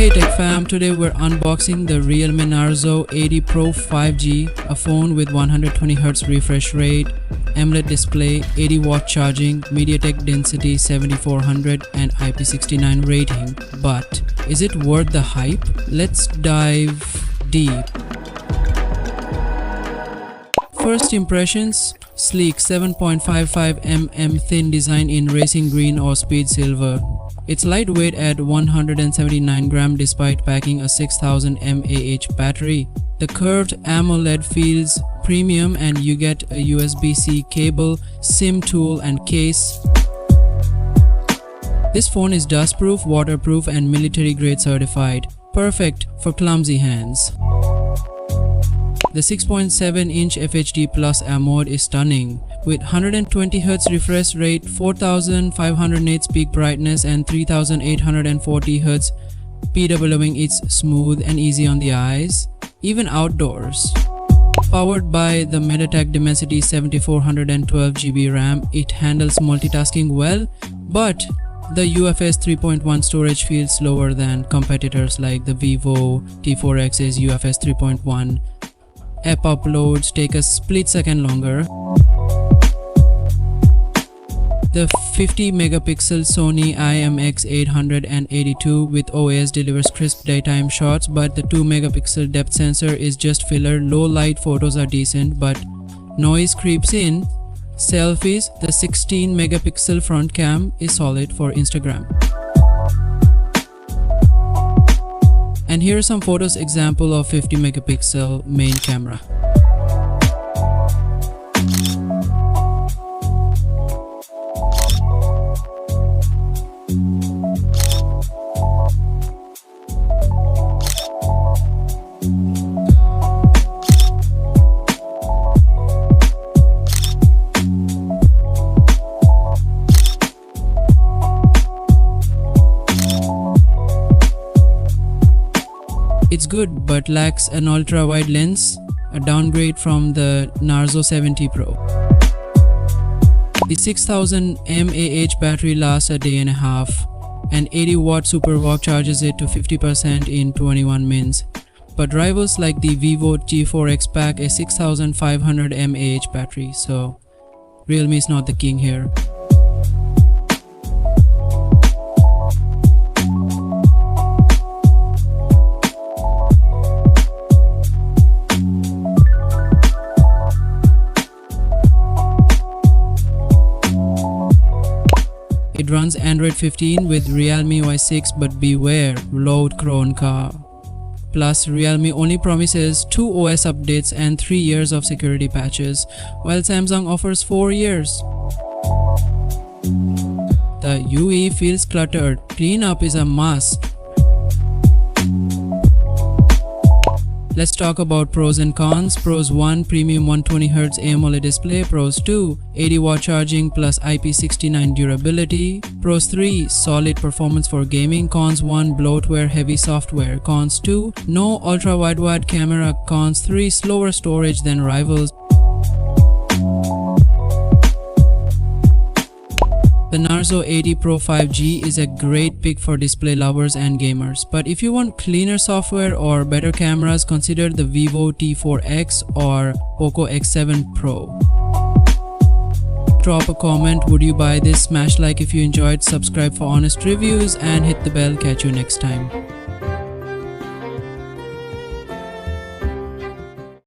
Hey Tech Fam, today we're unboxing the Realme Narzo 80 Pro 5G, a phone with 120Hz refresh rate, AMOLED display, 80-watt charging, MediaTek Dimensity 7400 and IP69 rating. But is it worth the hype? Let's dive deep. First impressions: sleek 7.55mm thin design in racing green or speed silver. It's lightweight at 179 grams despite packing a 6000 mAh battery. The curved AMOLED feels premium and you get a USB-C cable, SIM tool and case. This phone is dustproof, waterproof and military grade certified. Perfect for clumsy hands. The 6.7-inch FHD Plus AMOLED is stunning. With 120Hz refresh rate, 4500 nits peak brightness and 3840Hz PWMing, it's smooth and easy on the eyes, even outdoors. Powered by the MediaTek Dimensity 7412GB RAM, it handles multitasking well, but the UFS 3.1 storage feels slower than competitors like the Vivo T4X's UFS 3.1. App uploads take a split second longer. The 50-megapixel Sony IMX882 with OIS delivers crisp daytime shots, but the 2-megapixel depth sensor is just filler. Low light photos are decent, but noise creeps in. Selfies: the 16-megapixel front cam is solid for Instagram. And here are some photos example of 50-megapixel main camera. It's good but lacks an ultra-wide lens, a downgrade from the Narzo 70 Pro. The 6000 mAh battery lasts a day and a half, and 80-watt SuperVOOC charges it to 50% in 21 minutes. But rivals like the Vivo T4X pack a 6500 mAh battery, so Realme is not the king here. It runs Android 15 with Realme UI 6, but beware, load Cronka. Plus, Realme only promises 2 OS updates and 3 years of security patches, while Samsung offers 4 years. The UI feels cluttered. Cleanup is a must. Let's talk about pros and cons. Pros: 1. Premium 120Hz AMOLED display. Pros: 2. 80-watt charging plus IP69 durability. Pros: 3. Solid performance for gaming. Cons: 1. Bloatware, heavy software. Cons: 2. No ultra-wide camera. Cons: 3. Slower storage than rivals. The Narzo 80 Pro 5G is a great pick for display lovers and gamers, but if you want cleaner software or better cameras, consider the Vivo T4X or Poco X7 Pro. Drop a comment, would you buy this? Smash like if you enjoyed, subscribe for honest reviews and hit the bell. Catch you next time.